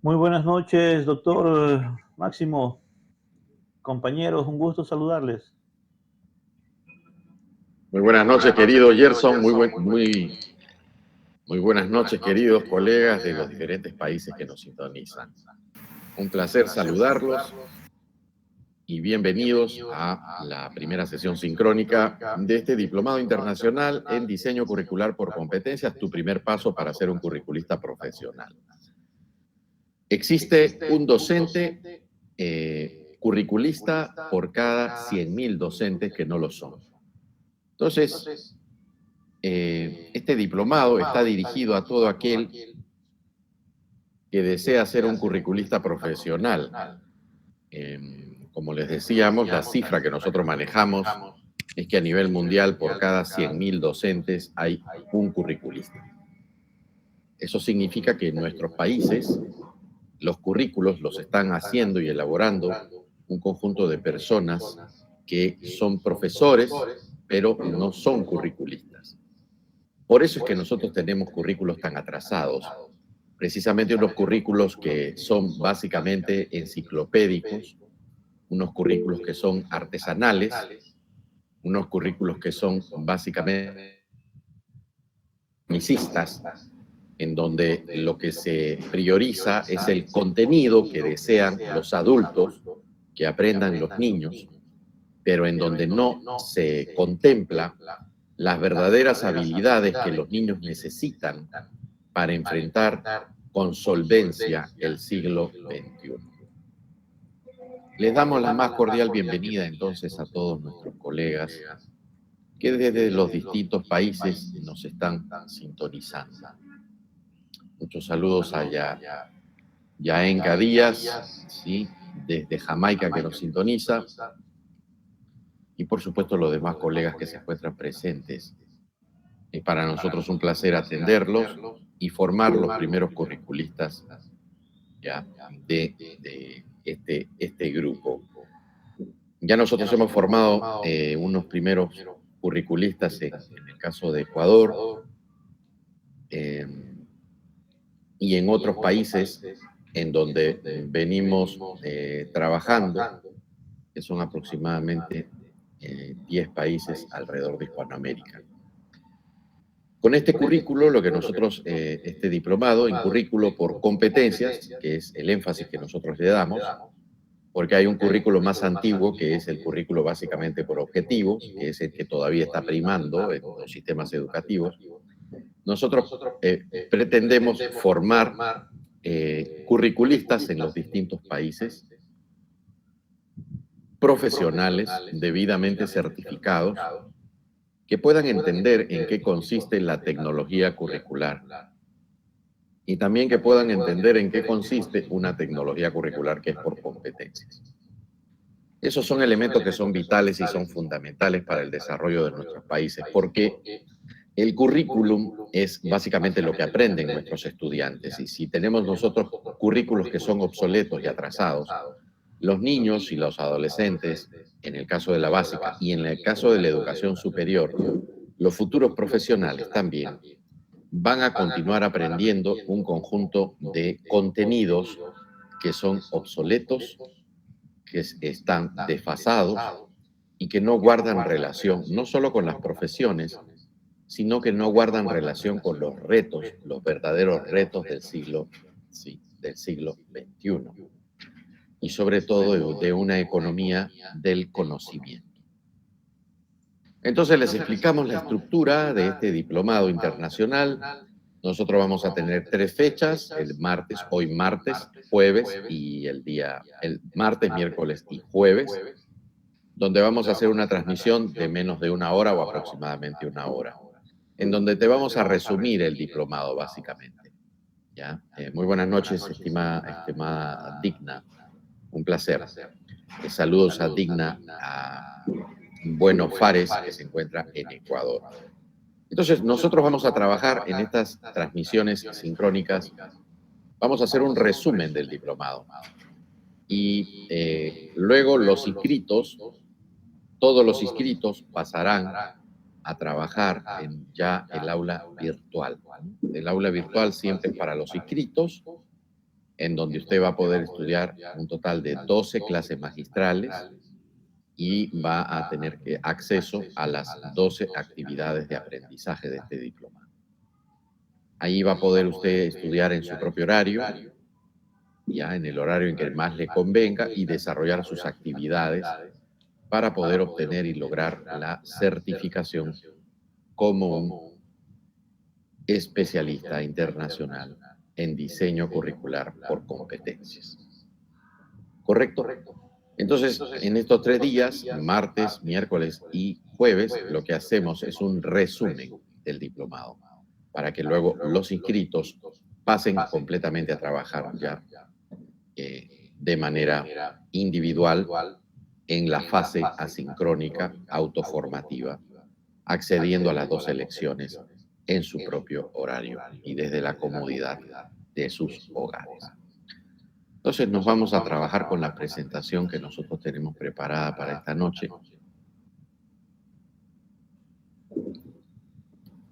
Muy buenas noches, doctor Máximo, compañeros, un gusto saludarles. Muy buenas noches, querido Gerson. Muy buenas noches, queridos colegas de los diferentes países que nos sintonizan. Un placer saludarlos y bienvenidos a la primera sesión sincrónica de este Diplomado Internacional en Diseño Curricular por Competencias, tu primer paso para ser un curriculista profesional. Existe un docente curriculista por cada 100.000 docentes que no lo son. Entonces, este diplomado está dirigido a todo aquel que desea ser un curriculista profesional. Como les decíamos, la cifra que nosotros manejamos es que a nivel mundial por cada 100.000 docentes hay un curriculista. Eso significa que en nuestros países los currículos los están haciendo y elaborando un conjunto de personas que son profesores, pero no son curriculistas. Por eso es que nosotros tenemos currículos tan atrasados, precisamente unos currículos que son básicamente enciclopédicos, unos currículos que son artesanales, unos currículos que son básicamente tecnicistas, en donde lo que se prioriza es el contenido que desean los adultos que aprendan los niños, pero en donde no se contempla las verdaderas habilidades que los niños necesitan para enfrentar con solvencia el siglo XXI. Les damos la más cordial bienvenida entonces a todos nuestros colegas que desde los distintos países nos están sintonizando. Muchos saludos a Yaenka Díaz, ¿sí? Desde Jamaica que nos sintoniza, y por supuesto los demás colegas que se encuentran presentes. Es para nosotros un placer atenderlos y formar los primeros curriculistas ¿ya? de este grupo. Ya nosotros hemos formado unos primeros curriculistas en el caso de Ecuador y en otros países en donde venimos trabajando, que son aproximadamente 10 países alrededor de Hispanoamérica. Con este currículo, lo que nosotros, este diplomado en currículo por competencias, que es el énfasis que nosotros le damos, porque hay un currículo más antiguo que es el currículo básicamente por objetivos, que es el que todavía está primando en los sistemas educativos. Nosotros pretendemos formar curriculistas en los distintos países, profesionales debidamente certificados, que puedan entender en qué consiste la tecnología curricular y también que puedan entender en qué consiste una tecnología curricular que es por competencias. Esos son elementos que son vitales y son fundamentales para el desarrollo de nuestros países, porque el currículum es básicamente lo que aprenden nuestros estudiantes, y si tenemos nosotros currículos que son obsoletos y atrasados, los niños y los adolescentes, en el caso de la básica y en el caso de la educación superior, los futuros profesionales también van a continuar aprendiendo un conjunto de contenidos que son obsoletos, que están desfasados y que no guardan relación no solo con las profesiones, sino que no guardan relación con los retos, los verdaderos retos del siglo XXI, y sobre todo de una economía del conocimiento. Entonces les explicamos la estructura de este diplomado internacional. Nosotros vamos a tener 3 fechas, el martes, hoy martes, jueves y el martes, miércoles y jueves, donde vamos a hacer una transmisión de menos de 1 hora o aproximadamente 1 hora, en donde te vamos a resumir el diplomado básicamente. ¿Ya? Muy buenas noches, estimada Digna, un placer. Saludos a Digna, a Bueno Fares, que se encuentra en Ecuador. Entonces, nosotros vamos a trabajar en estas transmisiones sincrónicas, vamos a hacer un resumen del diplomado. Y luego los inscritos, todos los inscritos pasarán a trabajar en ya el aula virtual. El aula virtual siempre es para los inscritos, en donde usted va a poder estudiar un total de 12 clases magistrales y va a tener acceso a las 12 actividades de aprendizaje de este diplomado. Ahí va a poder usted estudiar en su propio horario, ya en el horario en que más le convenga, y desarrollar sus actividades para poder obtener y lograr la certificación como un especialista internacional en diseño curricular por competencias. ¿Correcto? Entonces, en estos 3 días, martes, miércoles y jueves, lo que hacemos es un resumen del diplomado, para que luego los inscritos pasen completamente a trabajar ya de manera individual en la fase asincrónica autoformativa, accediendo a las 2 lecciones en su propio horario y desde la comodidad de sus hogares. Entonces nos vamos a trabajar con la presentación que nosotros tenemos preparada para esta noche.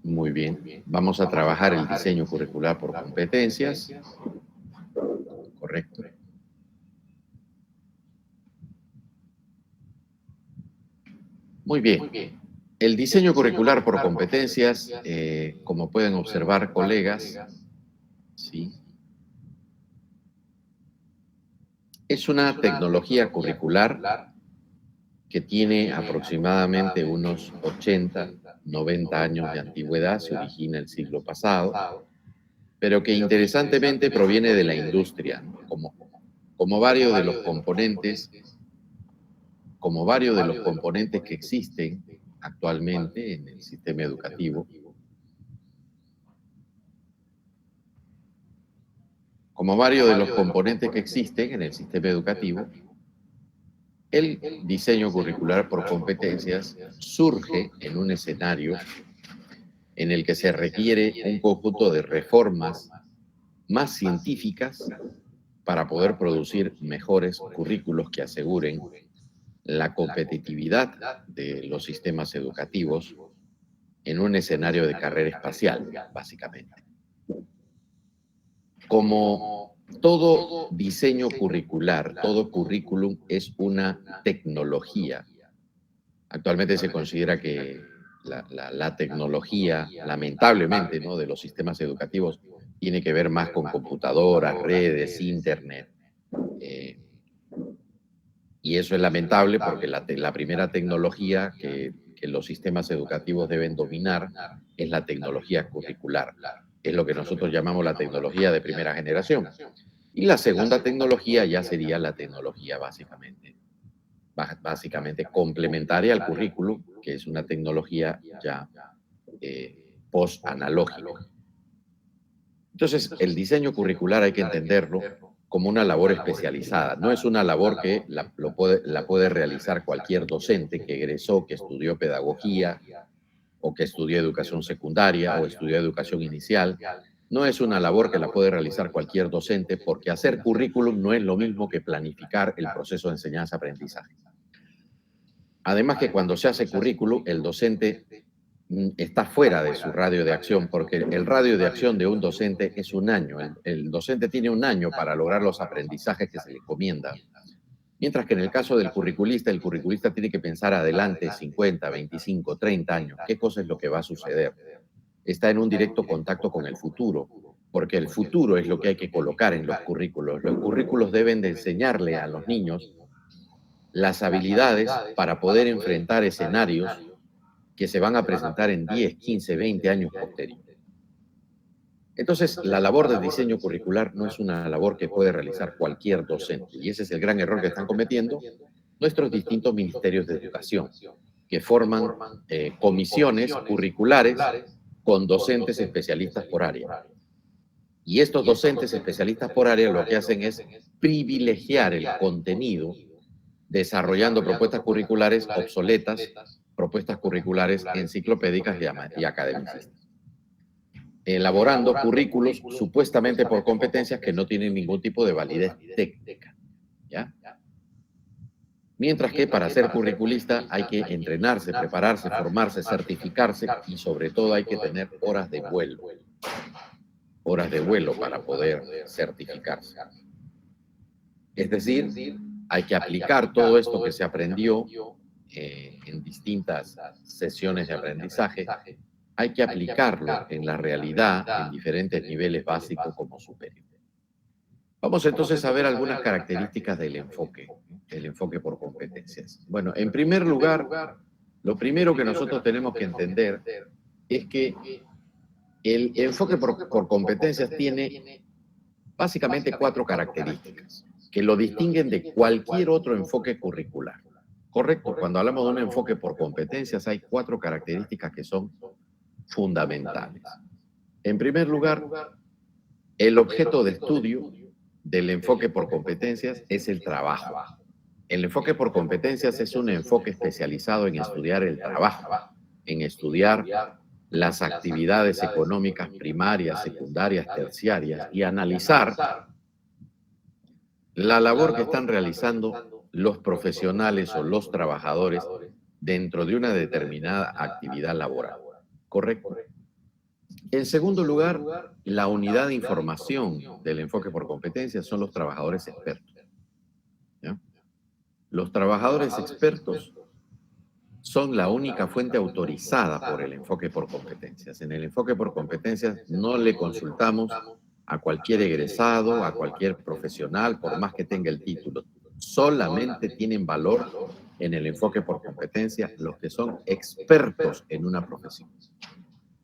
Muy bien. Vamos a trabajar el diseño curricular por competencias. Correcto. Muy bien. El diseño curricular por competencias, como pueden observar, colegas, ¿sí?, es una tecnología curricular que tiene aproximadamente unos 80, 90 años de antigüedad, se origina el siglo pasado, pero que interesantemente proviene de la industria, ¿no? Como varios de los componentes que existen actualmente en el sistema educativo. Como varios de los componentes que existen en el sistema educativo, el diseño curricular por competencias surge en un escenario en el que se requiere un conjunto de reformas más científicas para poder producir mejores currículos que aseguren la competitividad de los sistemas educativos en un escenario de carrera espacial, básicamente. Como todo diseño curricular, todo currículum es una tecnología. Actualmente se considera que la tecnología, lamentablemente, ¿no?, de los sistemas educativos tiene que ver más con computadoras, redes, internet. Y eso es lamentable porque la primera tecnología que los sistemas educativos deben dominar es la tecnología curricular. Es lo que nosotros llamamos la tecnología de primera generación. Y la segunda tecnología ya sería la tecnología básicamente complementaria al currículum, que es una tecnología ya post-analógica. Entonces, el diseño curricular hay que entenderlo como una labor especializada. No es una labor que la puede realizar cualquier docente que egresó, que estudió pedagogía, o que estudió educación secundaria, o estudió educación inicial. No es una labor que la puede realizar cualquier docente, porque hacer currículum no es lo mismo que planificar el proceso de enseñanza-aprendizaje. Además que cuando se hace currículum, el docente está fuera de su radio de acción, porque el radio de acción de un docente es un año. El docente tiene un año para lograr los aprendizajes que se le encomiendan. Mientras que en el caso del curriculista, el curriculista tiene que pensar adelante 50, 25, 30 años. ¿Qué cosa es lo que va a suceder? Está en un directo contacto con el futuro, porque el futuro es lo que hay que colocar en los currículos. Los currículos deben de enseñarle a los niños las habilidades para poder enfrentar escenarios que se van a presentar en 10, 15, 20 años posteriores. Entonces, la labor de diseño curricular no es una labor que puede realizar cualquier docente, y ese es el gran error que están cometiendo nuestros distintos ministerios de educación, que forman comisiones curriculares con docentes especialistas por área. Y estos docentes especialistas por área lo que hacen es privilegiar el contenido desarrollando propuestas curriculares obsoletas, propuestas curriculares enciclopédicas y academicistas, elaborando currículos supuestamente por competencias que no tienen ningún tipo de validez técnica, ¿ya? Mientras que para ser curriculista hay que entrenarse, prepararse, formarse, certificarse y sobre todo hay que tener horas de vuelo. horas de vuelo para poder certificarse. Es decir, hay que aplicar todo esto que se aprendió en distintas sesiones de aprendizaje, hay que aplicarlo en la realidad en diferentes niveles básicos como superior. Vamos entonces a ver algunas características del enfoque por competencias. Bueno, en primer lugar, lo primero que nosotros tenemos que entender es que el enfoque por competencias tiene básicamente 4 características que lo distinguen de cualquier otro enfoque curricular. Correcto, cuando hablamos de un enfoque por competencias hay 4 características que son fundamentales. En primer lugar, el objeto de estudio del enfoque por competencias es el trabajo. El enfoque por competencias es un enfoque especializado en estudiar el trabajo, en estudiar las actividades económicas primarias, secundarias, terciarias y analizar la labor que están realizando los profesionales o los trabajadores dentro de una determinada actividad laboral. ¿Correcto? En segundo lugar, la unidad de información del enfoque por competencias son los trabajadores expertos. ¿Ya? Los trabajadores expertos son la única fuente autorizada por el enfoque por competencias. En el enfoque por competencias no le consultamos a cualquier egresado, a cualquier profesional, por más que tenga el título. Solamente tienen valor en el enfoque por competencias los que son expertos en una profesión,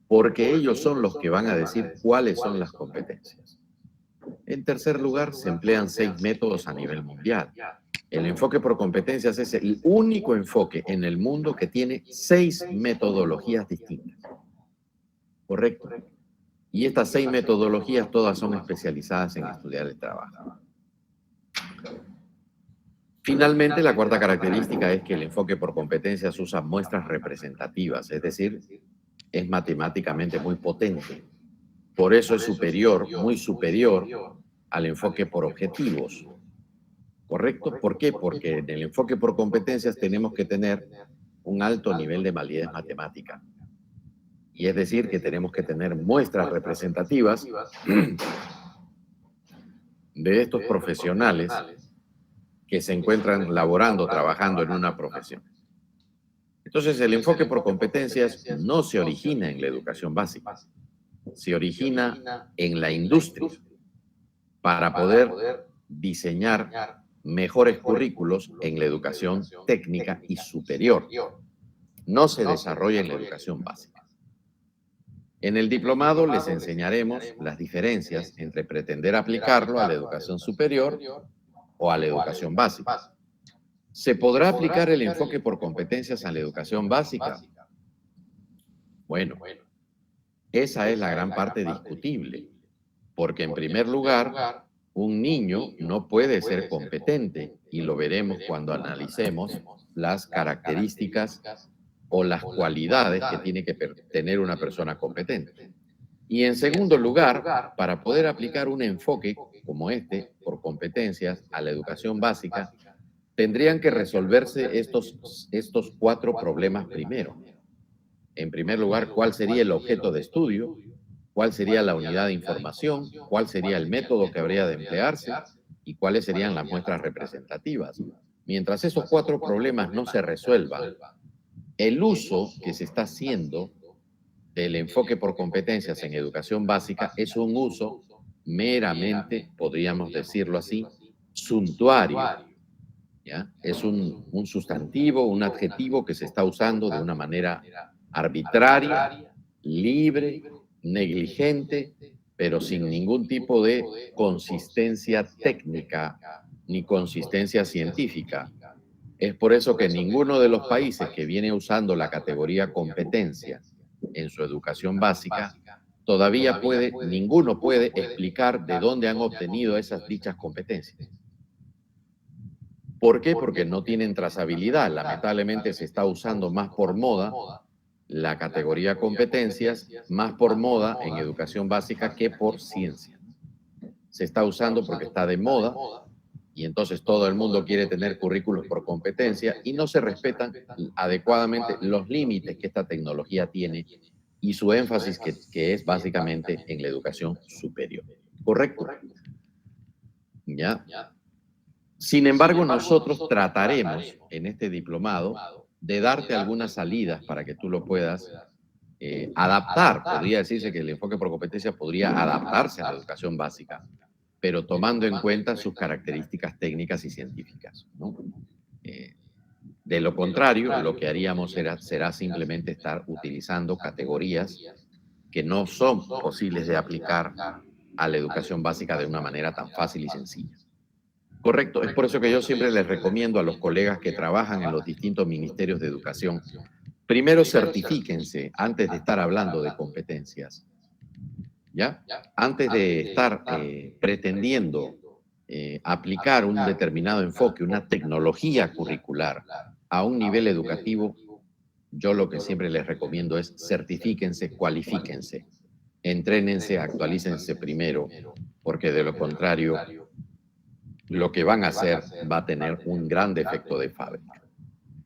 porque ellos son los que van a decir cuáles son las competencias. En tercer lugar, se emplean 6 métodos a nivel mundial. El enfoque por competencias es el único enfoque en el mundo que tiene 6 metodologías distintas. ¿Correcto? Y estas 6 metodologías todas son especializadas en estudiar el trabajo. Finalmente, la cuarta característica es que el enfoque por competencias usa muestras representativas, es decir, es matemáticamente muy potente. Por eso es superior, muy superior al enfoque por objetivos. ¿Correcto? ¿Por qué? Porque en el enfoque por competencias tenemos que tener un alto nivel de validez matemática. Y es decir, que tenemos que tener muestras representativas de estos profesionales que se encuentran laborando, trabajando en una profesión. Entonces, el enfoque por competencias no se origina en la educación básica, se origina en la industria para poder diseñar mejores currículos en la educación técnica y superior. No se desarrolla en la educación básica. En el diplomado les enseñaremos las diferencias entre pretender aplicarlo a la educación superior o a la educación básica. ¿Se podrá aplicar el enfoque por competencias a la educación básica? Bueno, esa es la gran parte discutible, porque en primer lugar, un niño no puede ser competente, y lo veremos cuando analicemos las características o las cualidades que tiene que tener una persona competente. Y en segundo lugar, para poder aplicar un enfoque como este, por competencias, a la educación básica, tendrían que resolverse estos 4 problemas primero. En primer lugar, ¿cuál sería el objeto de estudio? ¿Cuál sería la unidad de información? ¿Cuál sería el método que habría de emplearse? ¿Y cuáles serían las muestras representativas? Mientras esos 4 problemas no se resuelvan, el uso que se está haciendo del enfoque por competencias en educación básica es un uso meramente, podríamos decirlo así, suntuario. ¿Ya? Es un sustantivo, un adjetivo que se está usando de una manera arbitraria, libre, negligente, pero sin ningún tipo de consistencia técnica ni consistencia científica. Es por eso que ninguno de los países que viene usando la categoría competencia en su educación básica, todavía ninguno puede explicar de dónde han obtenido esas dichas competencias. ¿Por qué? Porque no tienen trazabilidad. Lamentablemente se está usando más por moda la categoría competencias, más por moda en educación básica que por ciencia. Se está usando porque está de moda y entonces todo el mundo quiere tener currículos por competencia y no se respetan adecuadamente los límites que esta tecnología tiene y su énfasis que es básicamente en la educación superior. ¿Correcto? ¿Ya? Sin embargo, nosotros trataremos en este diplomado de darte algunas salidas para que tú lo puedas adaptar. Podría decirse que el enfoque por competencia podría adaptarse a la educación básica, pero tomando en cuenta sus características técnicas y científicas, ¿no? De lo contrario, lo que haríamos será simplemente estar utilizando categorías que no son posibles de aplicar a la educación básica de una manera tan fácil y sencilla. Correcto, es por eso que yo siempre les recomiendo a los colegas que trabajan en los distintos ministerios de educación, primero certifíquense antes de estar hablando de competencias, ¿ya? Antes de estar pretendiendo aplicar un determinado enfoque, una tecnología curricular a un nivel educativo, yo lo que siempre les recomiendo es certifíquense, cualifíquense, entrénense, actualícense primero, porque de lo contrario, lo que van a hacer va a tener un gran defecto de fábrica.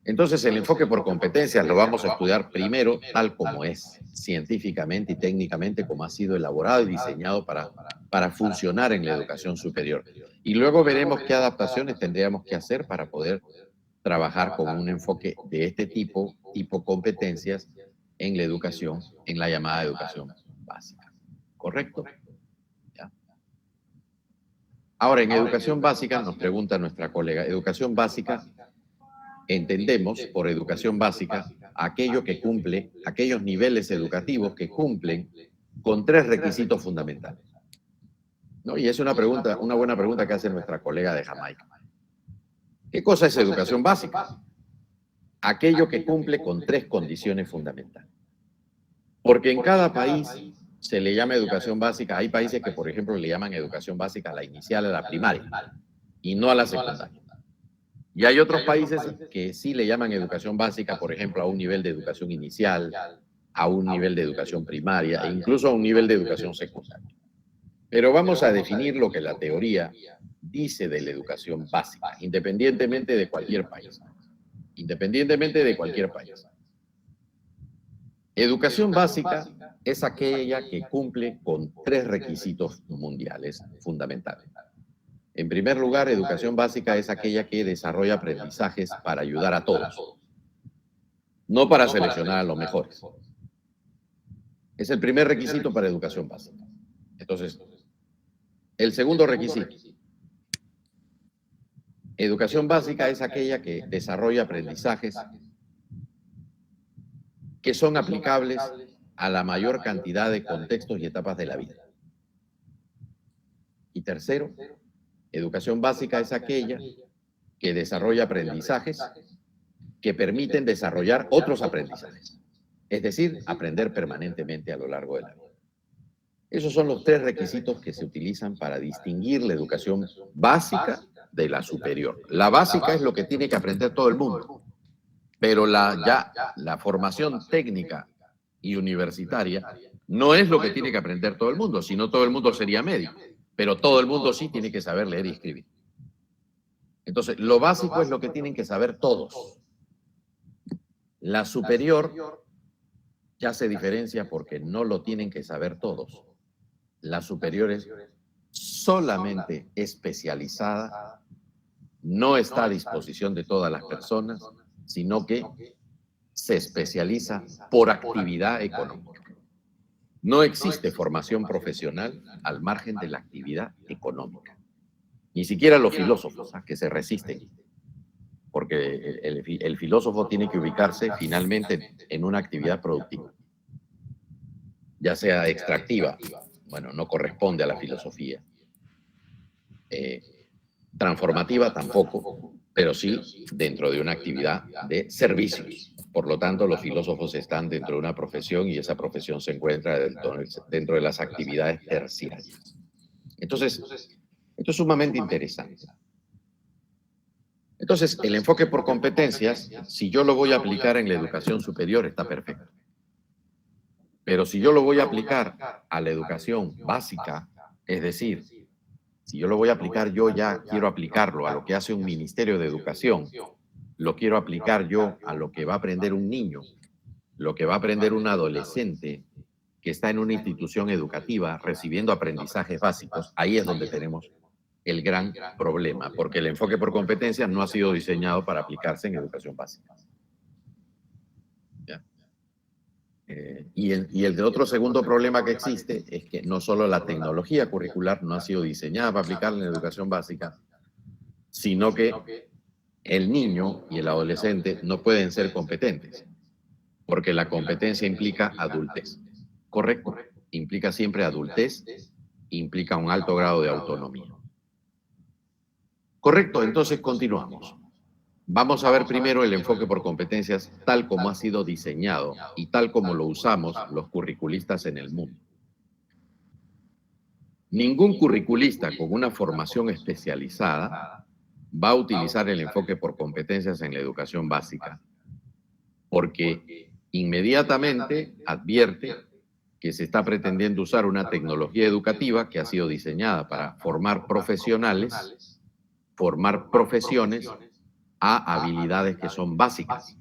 Entonces, el enfoque por competencias lo vamos a estudiar primero tal como es, científicamente y técnicamente, como ha sido elaborado y diseñado para funcionar en la educación superior. Y luego veremos qué adaptaciones tendríamos que hacer para poder trabajar con un enfoque de este tipo competencias en la educación, en la llamada educación básica. ¿Correcto? ¿Ya? Ahora, en educación básica, nos pregunta nuestra colega, educación básica, entendemos por educación básica aquello que cumple, aquellos niveles educativos que cumplen con 3 requisitos fundamentales, ¿no? Y es una buena pregunta que hace nuestra colega de Jamaica. ¿Qué cosa es educación básica? Aquello que cumple con 3 condiciones fundamentales. Porque en cada país se le llama educación básica. Hay países que, por ejemplo, le llaman educación básica a la inicial, a la primaria, y no a la secundaria. Y hay otros países que sí le llaman educación básica, por ejemplo, a un nivel de educación inicial, a un nivel de educación primaria e incluso a un nivel de educación secundaria. Pero vamos a definir lo que la teoría dice de la educación básica, independientemente de cualquier país. Independientemente de cualquier país. Educación básica es aquella que cumple con 3 requisitos mundiales fundamentales. En primer lugar, educación básica es aquella que desarrolla aprendizajes para ayudar a todos, no para seleccionar a los mejores. Es el primer requisito para educación básica. Entonces, el segundo requisito, educación básica es aquella que desarrolla aprendizajes que son aplicables a la mayor cantidad de contextos y etapas de la vida. Y tercero, educación básica es aquella que desarrolla aprendizajes que permiten desarrollar otros aprendizajes, es decir, aprender permanentemente a lo largo de la vida. Esos son los 3 requisitos que se utilizan para distinguir la educación básica de la superior. La básica es lo que tiene que aprender todo el mundo, pero la formación técnica y universitaria no es lo que tiene que aprender todo el mundo, sino todo el mundo sería médico, pero todo el mundo sí tiene que saber leer y escribir. Entonces, lo básico es lo que tienen que saber todos. La superior ya se diferencia porque no lo tienen que saber todos. La superior es solamente especializada, no está a disposición de todas las personas, sino que se especializa por actividad económica. No existe formación profesional al margen de la actividad económica. Ni siquiera los filósofos que se resisten, porque el filósofo tiene que ubicarse finalmente en una actividad productiva, ya sea extractiva, bueno, no corresponde a la filosofía. Transformativa tampoco, pero sí dentro de una actividad de servicios. Por lo tanto, los filósofos están dentro de una profesión y esa profesión se encuentra dentro de las actividades terciarias. Entonces, esto es sumamente interesante. Entonces, el enfoque por competencias, si yo lo voy a aplicar en la educación superior, está perfecto. Pero si yo lo voy a aplicar a la educación básica, es decir, si yo lo voy a aplicar, yo ya quiero aplicarlo a lo que hace un ministerio de educación, lo quiero aplicar yo a lo que va a aprender un niño, lo que va a aprender un adolescente que está en una institución educativa recibiendo aprendizajes básicos, ahí es donde tenemos el gran problema, porque el enfoque por competencias no ha sido diseñado para aplicarse en educación básica. ¿Ya? Y el otro segundo problema que existe es que no solo la tecnología curricular no ha sido diseñada para aplicarla en educación básica, sino que el niño y el adolescente no pueden ser competentes, porque la competencia implica adultez. ¿Correcto? Implica siempre adultez, implica un alto grado de autonomía. Correcto, entonces continuamos. Vamos a ver primero el enfoque por competencias tal como ha sido diseñado y tal como lo usamos los curriculistas en el mundo. Ningún curriculista con una formación especializada va a utilizar el enfoque por competencias en la educación básica, porque inmediatamente advierte que se está pretendiendo usar una tecnología educativa que ha sido diseñada para formar profesionales, formar profesiones a habilidades que son básicas,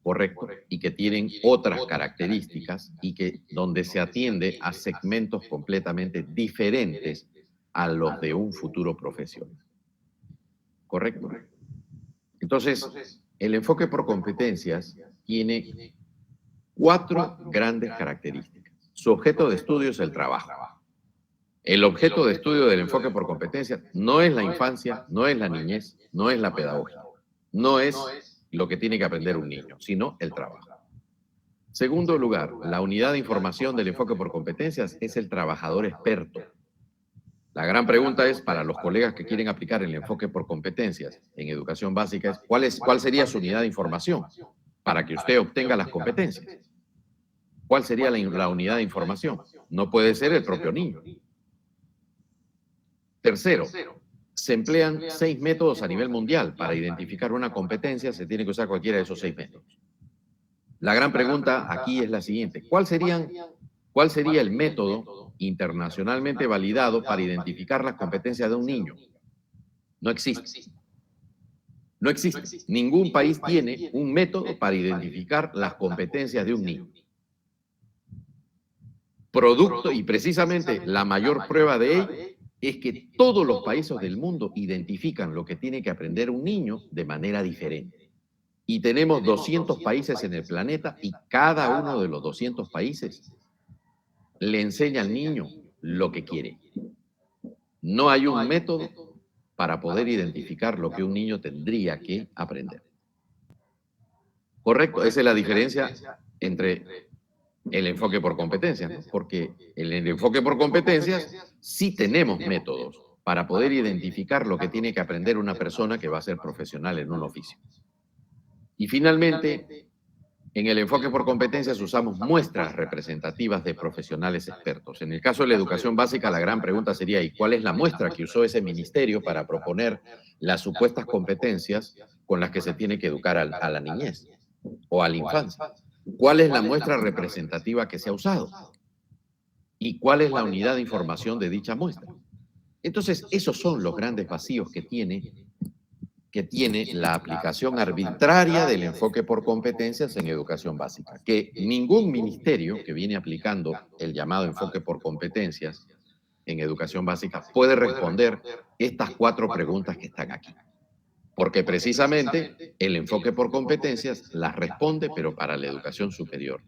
¿correcto? Y que tienen otras características y que donde se atiende a segmentos completamente diferentes a los de un futuro profesional, ¿correcto? Entonces, el enfoque por competencias tiene 4 grandes características. Su objeto de estudio es el trabajo. El objeto de estudio del enfoque por competencias no es la infancia, no es la niñez, no es la pedagogía, no es lo que tiene que aprender un niño, sino el trabajo. Segundo lugar, la unidad de información del enfoque por competencias es el trabajador experto. La gran pregunta es, para los colegas que quieren aplicar el enfoque por competencias en educación básica, es ¿cuál sería su unidad de información para que usted obtenga las competencias? ¿Cuál sería la unidad de información? No puede ser el propio niño. Tercero, se emplean 6 métodos a nivel mundial. Para identificar una competencia se tiene que usar cualquiera de esos 6 métodos. La gran pregunta aquí es la siguiente. ¿Cuál sería el método internacionalmente validado para identificar las competencias de un niño? No existe. No existe. Ningún país tiene un método para identificar las competencias de un niño. Producto, y precisamente la mayor prueba de ello, es que todos los países del mundo identifican lo que tiene que aprender un niño de manera diferente. Y tenemos 200 países en el planeta y cada uno de los 200 países le enseña al niño lo que quiere. No hay un método para poder identificar lo que un niño tendría que aprender. Correcto, esa es la diferencia entre el enfoque por competencias, ¿no? Porque en el enfoque por competencias sí tenemos métodos para poder identificar lo que tiene que aprender una persona que va a ser profesional en un oficio. Y finalmente, en el enfoque por competencias usamos muestras representativas de profesionales expertos. En el caso de la educación básica, la gran pregunta sería, ¿y cuál es la muestra que usó ese ministerio para proponer las supuestas competencias con las que se tiene que educar a la niñez o a la infancia? ¿Cuál es la muestra representativa que se ha usado? ¿Y cuál es la unidad de información de dicha muestra? Entonces, esos son los grandes vacíos que tiene la aplicación arbitraria del enfoque por competencias en educación básica, que ningún ministerio que viene aplicando el llamado enfoque por competencias en educación básica puede responder estas 4 preguntas que están aquí. Porque precisamente el enfoque por competencias las responde, pero para la educación superior.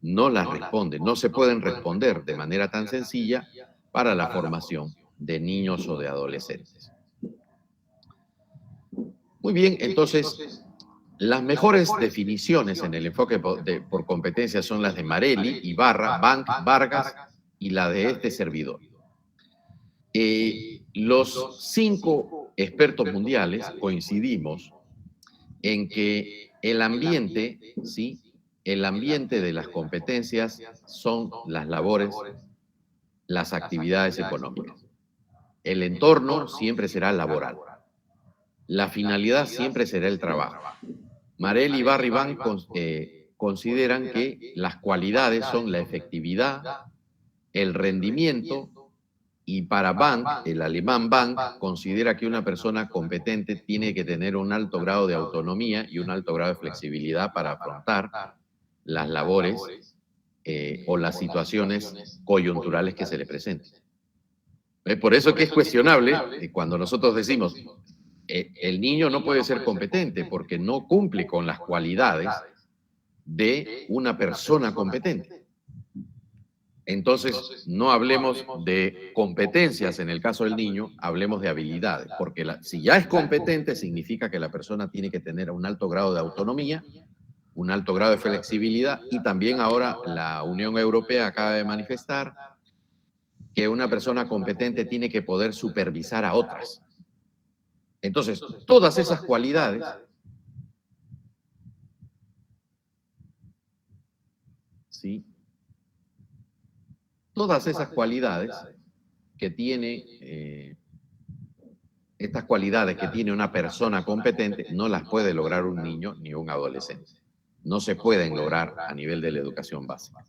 No las responde, no se pueden responder de manera tan sencilla para la formación de niños o de adolescentes. Muy bien, entonces, las mejores definiciones en el enfoque por competencias son las de Marelli, Ibarra, Bank, Vargas y la de este servidor. Los 5 expertos mundiales coincidimos en que el ambiente, ¿sí? El ambiente de las competencias son las labores, las actividades económicas. El entorno siempre será laboral. La finalidad siempre será el trabajo. Marelli, Ibarra y Bank consideran que las cualidades son la efectividad, el rendimiento, y para Bank, el alemán Bank, considera que una persona competente tiene que tener un alto grado de autonomía y un alto grado de flexibilidad para afrontar las labores o las situaciones coyunturales que se le presenten. Por eso que es cuestionable cuando nosotros decimos el niño no puede ser competente porque no cumple con las cualidades de una persona competente. Entonces, no hablemos de competencias en el caso del niño, hablemos de habilidades, porque si ya es competente significa que la persona tiene que tener un alto grado de autonomía, un alto grado de flexibilidad, y también ahora la Unión Europea acaba de manifestar que una persona competente tiene que poder supervisar a otras. Entonces, todas esas cualidades ¿sí? Todas esas cualidades que tiene, estas cualidades que tiene una persona competente, no las puede lograr un niño ni un adolescente. No se pueden lograr a nivel de la educación básica.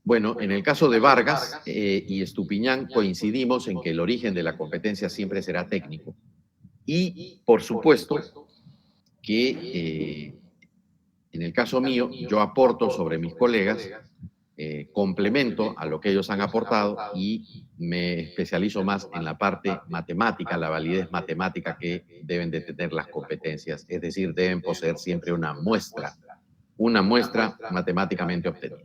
Bueno, en el caso de Vargas y Estupiñán coincidimos en que el origen de la competencia siempre será técnico. Y, por supuesto, que en el caso mío, yo aporto sobre mis colegas, complemento a lo que ellos han aportado y me especializo más en la parte matemática, la validez matemática que deben de tener las competencias, es decir, deben poseer siempre una muestra matemáticamente obtenida.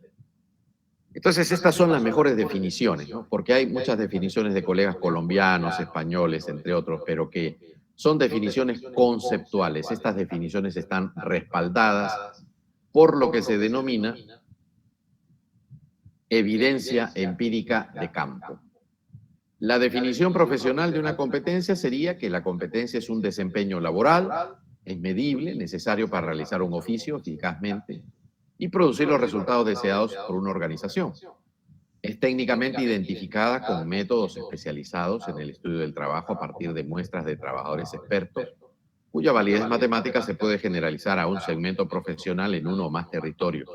Entonces, estas son las mejores definiciones, ¿no? Porque hay muchas definiciones de colegas colombianos, españoles, entre otros, pero que son definiciones conceptuales. Estas definiciones están respaldadas por lo que se denomina evidencia empírica de campo. La definición profesional de una competencia sería que la competencia es un desempeño laboral, es medible, necesario para realizar un oficio eficazmente y producir los resultados deseados por una organización. Es técnicamente identificada con métodos especializados en el estudio del trabajo a partir de muestras de trabajadores expertos, cuya validez matemática se puede generalizar a un segmento profesional en uno o más territorios.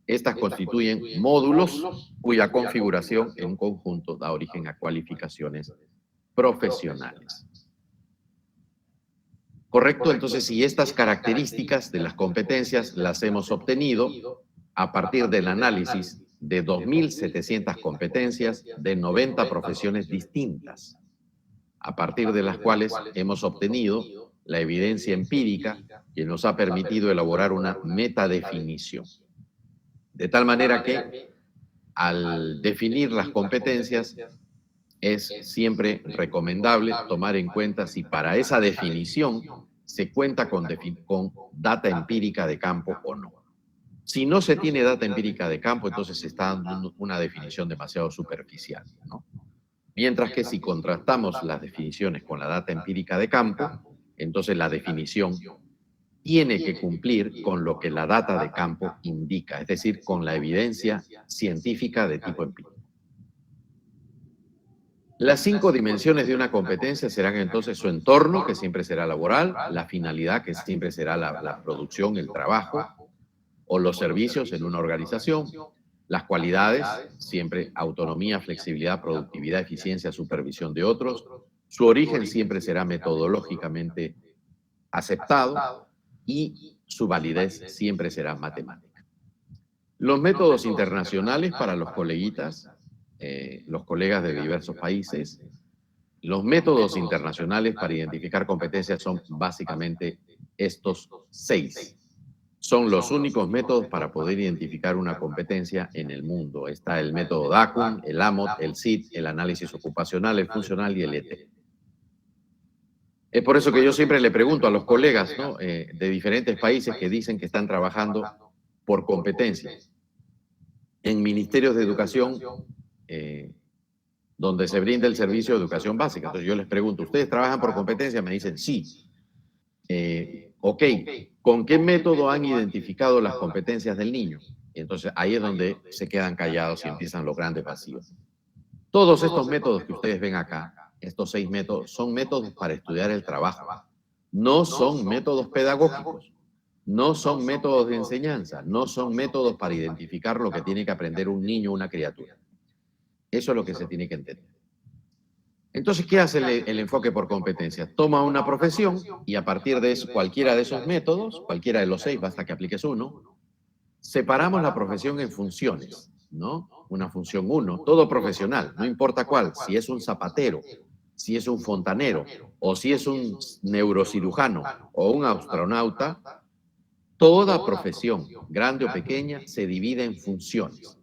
Estas constituyen módulos cuya configuración en conjunto da origen a cualificaciones profesionales. ¿Correcto? Entonces, si estas características de las competencias las hemos obtenido a partir del análisis de 2.700 competencias de 90 profesiones distintas, a partir de las cuales hemos obtenido la evidencia empírica que nos ha permitido elaborar una metadefinición. De tal manera que al definir las competencias es siempre recomendable tomar en cuenta si para esa definición se cuenta con data empírica de campo o no. Si no se tiene data empírica de campo, entonces se está dando una definición demasiado superficial, ¿no? Mientras que si contrastamos las definiciones con la data empírica de campo, entonces la definición tiene que cumplir con lo que la data de campo indica, es decir, con la evidencia científica de tipo empírico. Las 5 dimensiones de una competencia serán entonces su entorno, que siempre será laboral, la finalidad, que siempre será la producción, el trabajo, o los servicios en una organización, las cualidades, siempre autonomía, flexibilidad, productividad, eficiencia, supervisión de otros, su origen siempre será metodológicamente aceptado y su validez siempre será matemática. Los métodos internacionales para los coleguitas, los colegas de diversos países, los métodos internacionales para identificar competencias son básicamente estos 6. Son los únicos métodos para poder identificar una competencia en el mundo. Está el método DACUN, el AMOT, el SIT, el análisis ocupacional, el funcional y el ET. Es por eso que yo siempre le pregunto a los colegas, ¿no?, de diferentes países que dicen que están trabajando por competencias. En ministerios de educación, donde se brinda el servicio de educación básica. Entonces yo les pregunto, ¿ustedes trabajan por competencia? Me dicen, sí. Ok, ¿con qué método han identificado las competencias del niño? Y entonces ahí es donde se quedan callados y empiezan los grandes vacíos. Todos estos métodos que ustedes ven acá, estos 6 métodos, son métodos para estudiar el trabajo. No son métodos pedagógicos, no son métodos de enseñanza, no son métodos para identificar lo que tiene que aprender un niño o una criatura. Eso es lo que se tiene que entender. Entonces, ¿qué hace el enfoque por competencia? Toma una profesión y a partir de eso, cualquiera de esos métodos, cualquiera de los 6, basta que apliques uno, separamos la profesión en funciones, ¿no? Una función 1, todo profesional, no importa cuál, si es un zapatero, si es un fontanero, o si es un neurocirujano o un astronauta, toda profesión, grande o pequeña, se divide en funciones.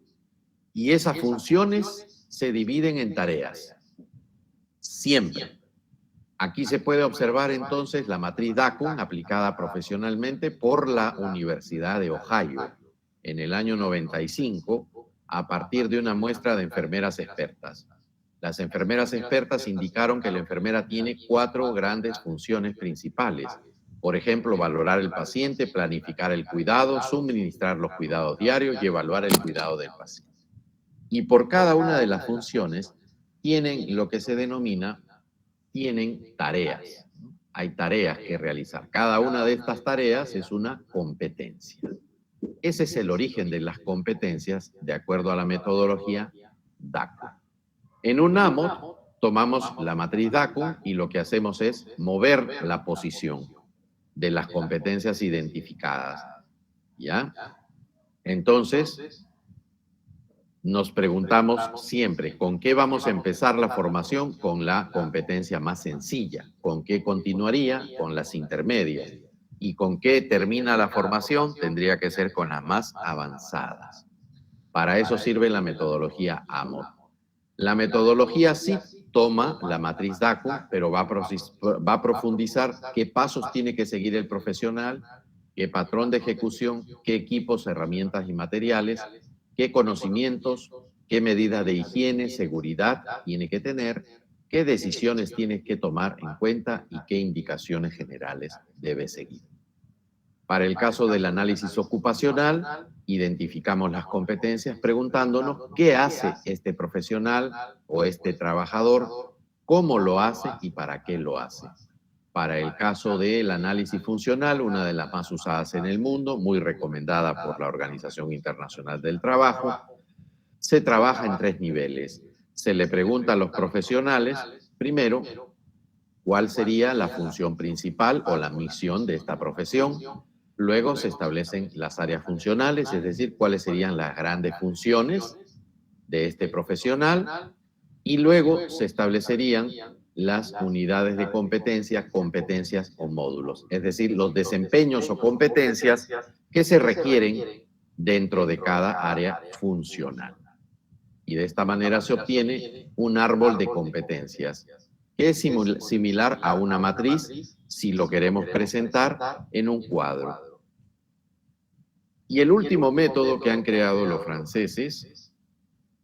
Y esas funciones se dividen en tareas. Siempre. Aquí se puede observar entonces la matriz DACUN aplicada profesionalmente por la Universidad de Ohio en el año 95 a partir de una muestra de enfermeras expertas. Las enfermeras expertas indicaron que la enfermera tiene 4 grandes funciones principales. Por ejemplo, valorar el paciente, planificar el cuidado, suministrar los cuidados diarios y evaluar el cuidado del paciente. Y por cada una de las funciones tienen lo que se denomina, tienen tareas. Hay tareas que realizar. Cada una de estas tareas es una competencia. Ese es el origen de las competencias de acuerdo a la metodología DACUN. En UNAMOD tomamos la matriz DACUN y lo que hacemos es mover la posición de las competencias identificadas. ¿Ya? Entonces, nos preguntamos siempre, ¿con qué vamos a empezar la formación? Con la competencia más sencilla. ¿Con qué continuaría? Con las intermedias. ¿Y con qué termina la formación? Tendría que ser con las más avanzadas. Para eso sirve la metodología AMOD. La metodología sí toma la matriz DACUN, pero va a profundizar qué pasos tiene que seguir el profesional, qué patrón de ejecución, qué equipos, herramientas y materiales, qué conocimientos, qué medidas de higiene, seguridad tiene que tener, qué decisiones tiene que tomar en cuenta y qué indicaciones generales debe seguir. Para el caso del análisis ocupacional, identificamos las competencias preguntándonos qué hace este profesional o este trabajador, cómo lo hace y para qué lo hace. Para el caso del análisis funcional, una de las más usadas en el mundo, muy recomendada por la Organización Internacional del Trabajo, se trabaja en 3 niveles. Se le pregunta a los profesionales, primero, cuál sería la función principal o la misión de esta profesión. Luego se establecen las áreas funcionales, es decir, cuáles serían las grandes funciones de este profesional. Y luego se establecerían las unidades de competencia, competencias o módulos, es decir, los desempeños o competencias que se requieren dentro de cada área funcional. Y de esta manera se obtiene un árbol de competencias, que es similar a una matriz si lo queremos presentar en un cuadro. Y el último método que han creado los franceses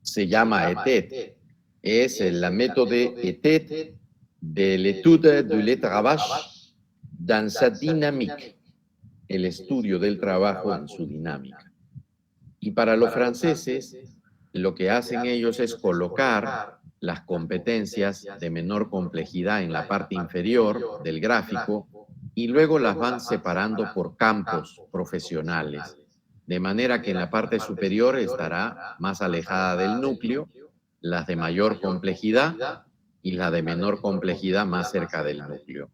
se llama ETED. Es la méthode ETED de l'étude du travail dans sa dynamique, el estudio del trabajo en su dinámica. Y para los franceses, lo que hacen ellos es colocar las competencias de menor complejidad en la parte inferior del gráfico y luego las van separando por campos profesionales, de manera que en la parte superior estará más alejada del núcleo, las de mayor complejidad y la de menor complejidad más cerca del núcleo.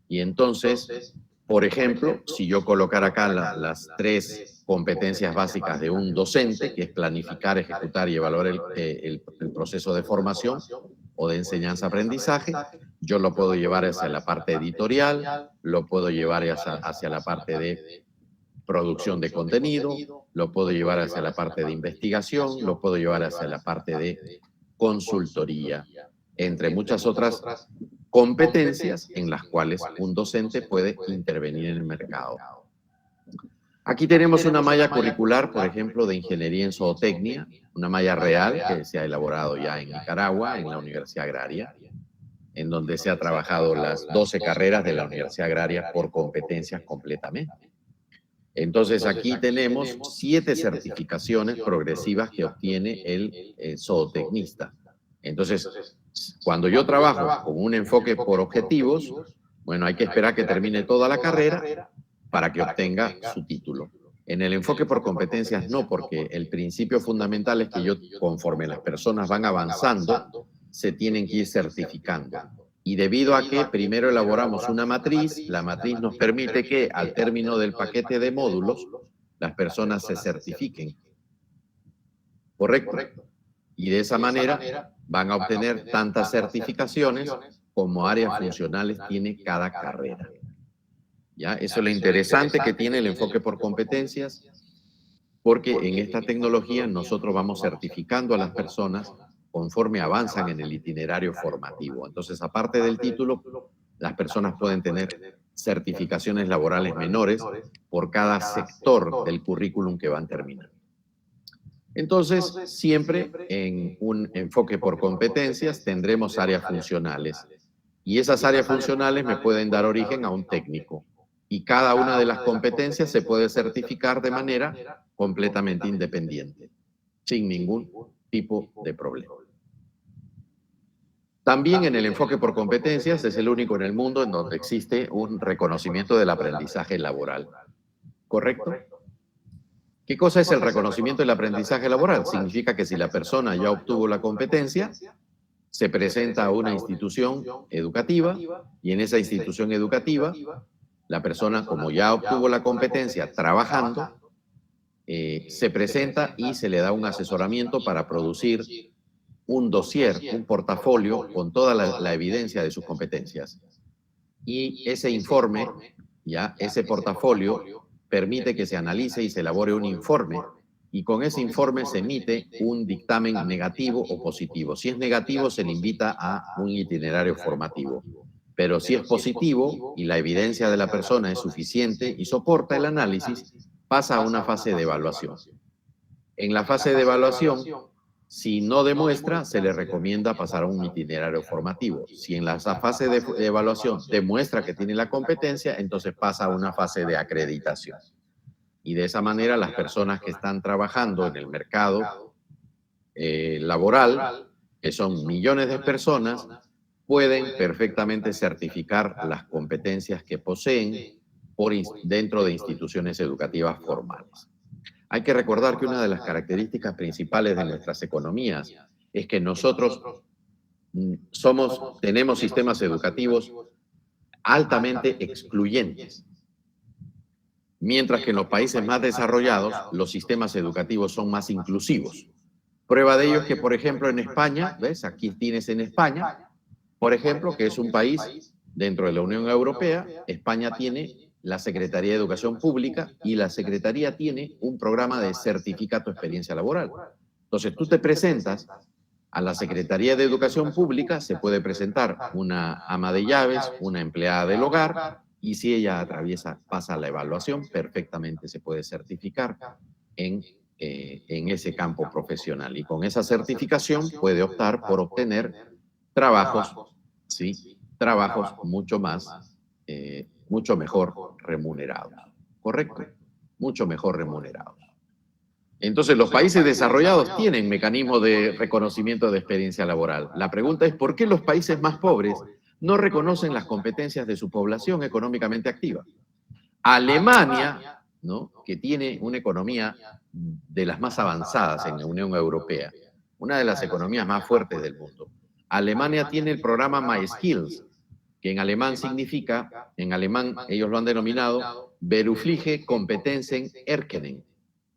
Y entonces, por ejemplo, si yo colocara acá las 3 competencias básicas de un docente, que es planificar, ejecutar y evaluar el proceso de formación o de enseñanza-aprendizaje, yo lo puedo llevar hacia la parte editorial, lo puedo llevar hacia la parte de producción de contenido, lo puedo llevar hacia la parte de investigación, lo puedo llevar hacia la parte de consultoría, entre muchas otras competencias en las cuales un docente puede intervenir en el mercado. Aquí tenemos una malla curricular, por ejemplo, de ingeniería en zootecnia, una malla real que se ha elaborado ya en Nicaragua, en la Universidad Agraria, en donde se ha trabajado las 12 carreras de la Universidad Agraria por competencias completamente. Entonces aquí tenemos 7 certificaciones progresivas que obtiene el zootecnista. Entonces, cuando yo trabajo con un enfoque por objetivos, bueno, hay que esperar que termine toda la carrera para que obtenga su título. En el enfoque por competencias no, porque el principio fundamental es que conforme las personas van avanzando, se tienen que ir certificando. Y debido a que primero elaboramos una matriz, la matriz nos permite que al término del paquete de módulos las personas se certifiquen, ¿correcto? Y de esa manera van a obtener tantas certificaciones como áreas funcionales tiene cada carrera. ¿Ya? Eso es lo interesante que tiene el enfoque por competencias, porque en esta tecnología nosotros vamos certificando a las personas conforme avanzan en el itinerario formativo. Entonces, aparte del título, las personas pueden tener certificaciones laborales menores por cada sector del currículum que van terminando. Entonces, siempre en un enfoque por competencias tendremos áreas funcionales. Y esas áreas funcionales me pueden dar origen a un técnico. Y cada una de las competencias se puede certificar de manera completamente independiente, sin ningún tipo de problema. También en el enfoque por competencias es el único en el mundo en donde existe un reconocimiento del aprendizaje laboral. ¿Correcto? ¿Qué cosa es el reconocimiento del aprendizaje laboral? Significa que si la persona ya obtuvo la competencia, se presenta a una institución educativa y en esa institución educativa, la persona, como ya obtuvo la competencia trabajando, se presenta y se le da un asesoramiento para producir un dossier, un portafolio con toda la evidencia de sus competencias. Y ese informe, ya, ese portafolio, permite que se analice y se elabore un informe y con ese informe se emite un dictamen negativo o positivo. Si es negativo, se le invita a un itinerario formativo. Pero si es positivo y la evidencia de la persona es suficiente y soporta el análisis, pasa a una fase de evaluación. En la fase de evaluación, si no demuestra, se le recomienda pasar a un itinerario formativo. Si en la fase de evaluación demuestra que tiene la competencia, entonces pasa a una fase de acreditación. Y de esa manera las personas que están trabajando en el mercado laboral, que son millones de personas, pueden perfectamente certificar las competencias que poseen dentro de instituciones educativas formales. Hay que recordar que una de las características principales de nuestras economías es que nosotros tenemos sistemas educativos altamente excluyentes, mientras que en los países más desarrollados los sistemas educativos son más inclusivos. Prueba de ello es que, por ejemplo, en España, ¿ves? Aquí tienes en España, por ejemplo, que es un país dentro de la Unión Europea, España tiene la Secretaría de Educación Pública y la Secretaría tiene un programa de certificado de experiencia laboral. Entonces, tú te presentas a la Secretaría de Educación Pública, se puede presentar una ama de llaves, una empleada del hogar, y si ella pasa la evaluación, perfectamente se puede certificar en ese campo profesional. Y con esa certificación puede optar por obtener trabajos, ¿sí? Trabajos mucho mejor remunerados. ¿Correcto? Mucho mejor remunerados. Entonces, los países desarrollados tienen mecanismos de reconocimiento de experiencia laboral. La pregunta es, ¿por qué los países más pobres no reconocen las competencias de su población económicamente activa? Alemania, ¿no?, que tiene una economía de las más avanzadas en la Unión Europea, una de las economías más fuertes del mundo. Alemania tiene el programa MySkills, que en alemán significa, en alemán ellos lo han denominado Berufliche Kompetenzen erkennen,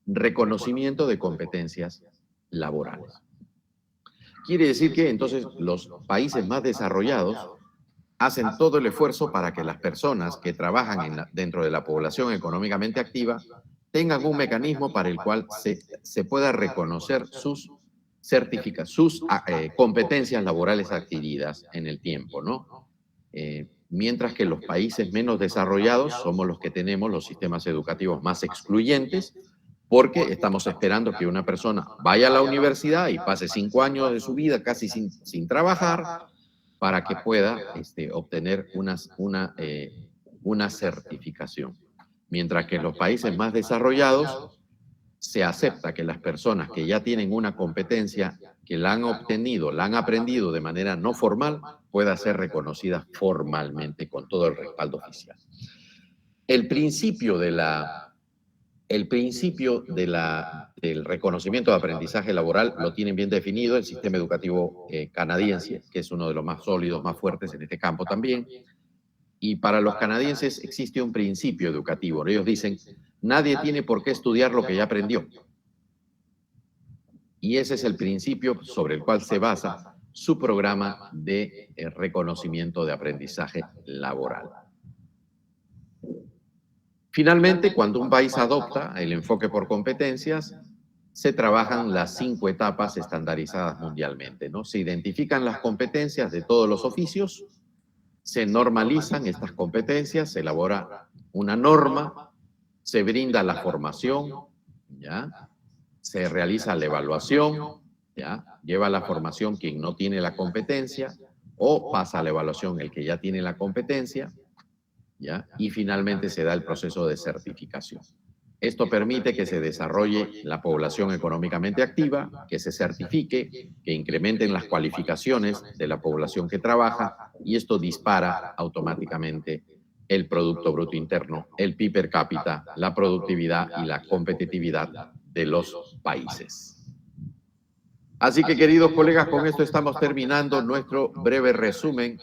reconocimiento de competencias laborales. Quiere decir que entonces los países más desarrollados hacen todo el esfuerzo para que las personas que trabajan dentro de la población económicamente activa tengan un mecanismo para el cual se pueda reconocer sus competencias laborales adquiridas en el tiempo, ¿no? Mientras que los países menos desarrollados somos los que tenemos los sistemas educativos más excluyentes, porque estamos esperando que una persona vaya a la universidad y pase 5 años de su vida casi sin trabajar para que pueda obtener una certificación. Mientras que en los países más desarrollados se acepta que las personas que ya tienen una competencia, que la han obtenido, la han aprendido de manera no formal, pueda ser reconocida formalmente con todo el respaldo oficial. El principio del reconocimiento de aprendizaje laboral lo tienen bien definido el sistema educativo canadiense, que es uno de los más sólidos, más fuertes en este campo también. Y para los canadienses existe un principio educativo. Ellos dicen, Nadie tiene por qué estudiar lo que ya aprendió. Y ese es el principio sobre el cual se basa su programa de reconocimiento de aprendizaje laboral. Finalmente, cuando un país adopta el enfoque por competencias, se trabajan las 5 etapas estandarizadas mundialmente, ¿no? Se identifican las competencias de todos los oficios, se normalizan estas competencias, se elabora una norma, se brinda la formación, ¿ya? Se realiza la evaluación, ¿ya? Lleva la formación quien no tiene la competencia o pasa a la evaluación el que ya tiene la competencia, ¿ya? Y finalmente se da el proceso de certificación. Esto permite que se desarrolle la población económicamente activa, que se certifique, que incrementen las cualificaciones de la población que trabaja y esto dispara automáticamente el Producto Bruto Interno, el PIB per cápita, la productividad y la competitividad de los países. Así que, queridos colegas, con esto estamos terminando nuestro breve resumen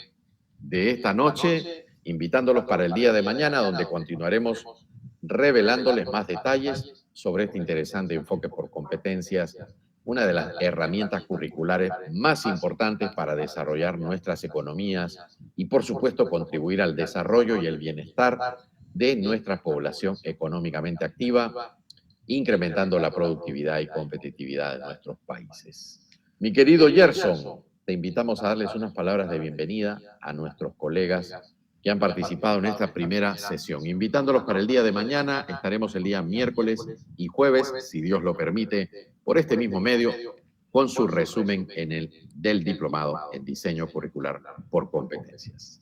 de esta noche, invitándolos para el día de mañana, donde continuaremos revelándoles más detalles sobre este interesante enfoque por competencias, una de las herramientas curriculares más importantes para desarrollar nuestras economías y, por supuesto, contribuir al desarrollo y el bienestar de nuestra población económicamente activa, incrementando la productividad y competitividad de nuestros países. Mi querido Gerson, te invitamos a darles unas palabras de bienvenida a nuestros colegas que han participado en esta primera sesión. Invitándolos para el día de mañana, estaremos el día miércoles y jueves, si Dios lo permite, por este mismo medio, con su resumen del diplomado en diseño curricular por competencias.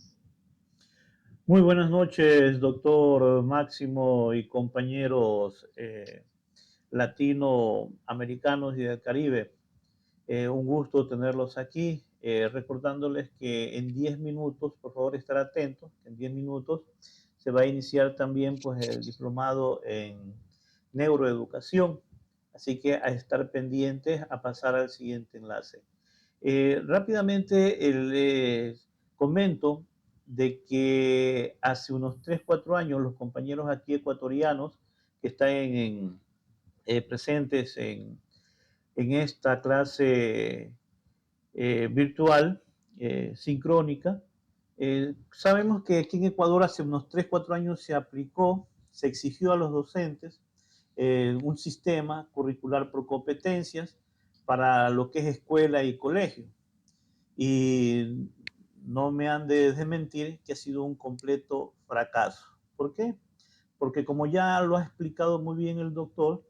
Muy buenas noches, doctor Máximo y compañeros latinoamericanos y del Caribe. Un gusto tenerlos aquí, recordándoles que en 10 minutos, por favor estar atentos, en 10 minutos se va a iniciar también pues, el diplomado en neuroeducación, así que a estar pendientes a pasar al siguiente enlace. Rápidamente les comento de que hace unos 3, 4 años los compañeros aquí ecuatorianos que están presentes en esta clase virtual, sincrónica. Sabemos que aquí en Ecuador hace unos 3, 4 años se exigió a los docentes un sistema curricular por competencias para lo que es escuela y colegio. Y no me han de desmentir que ha sido un completo fracaso. ¿Por qué? Porque como ya lo ha explicado muy bien el doctor,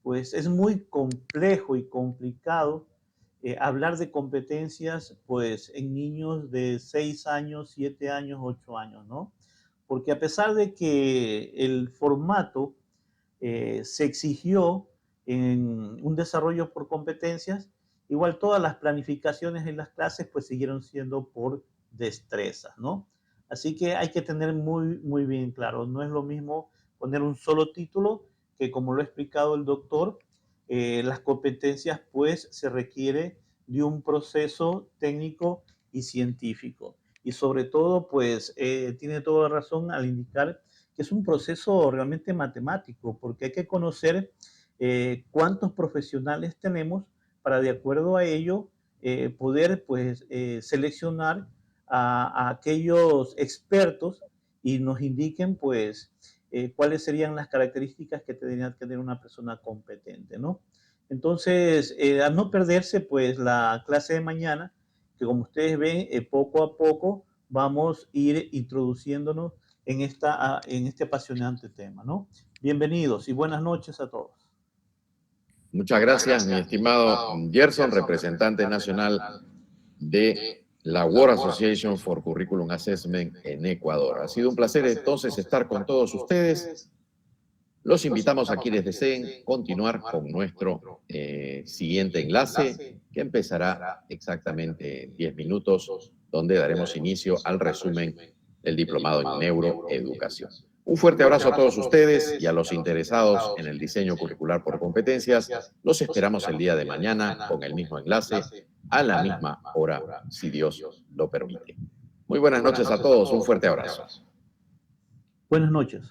pues es muy complejo y complicado hablar de competencias pues en niños de 6 años, 7 años, 8 años, ¿no? Porque a pesar de que el formato se exigió en un desarrollo por competencias, igual todas las planificaciones en las clases pues siguieron siendo por destrezas, ¿no? Así que hay que tener muy, muy bien claro, no es lo mismo poner un solo título que como lo ha explicado el doctor, las competencias pues se requiere de un proceso técnico y científico. Y sobre todo pues tiene toda razón al indicar que es un proceso realmente matemático, porque hay que conocer cuántos profesionales tenemos para de acuerdo a ello poder pues seleccionar a aquellos expertos y nos indiquen pues cuáles serían las características que tendría que tener una persona competente, ¿no? Entonces, a no perderse pues la clase de mañana, que como ustedes ven, poco a poco vamos a ir introduciéndonos en este apasionante tema, ¿no? Bienvenidos y buenas noches a todos. Muchas gracias, mi estimado Gerson, representante nacional de la World Association for Curriculum Assessment en Ecuador. Ha sido un placer entonces estar con todos ustedes. Los invitamos a quienes deseen continuar con nuestro siguiente enlace, que empezará exactamente en 10 minutos, donde daremos inicio al resumen del diplomado en neuroeducación. Un fuerte abrazo a todos ustedes y a los interesados en el diseño curricular por competencias. Los esperamos el día de mañana con el mismo enlace a la misma hora, si Dios lo permite. Muy buenas noches a todos, un fuerte abrazo. Buenas noches.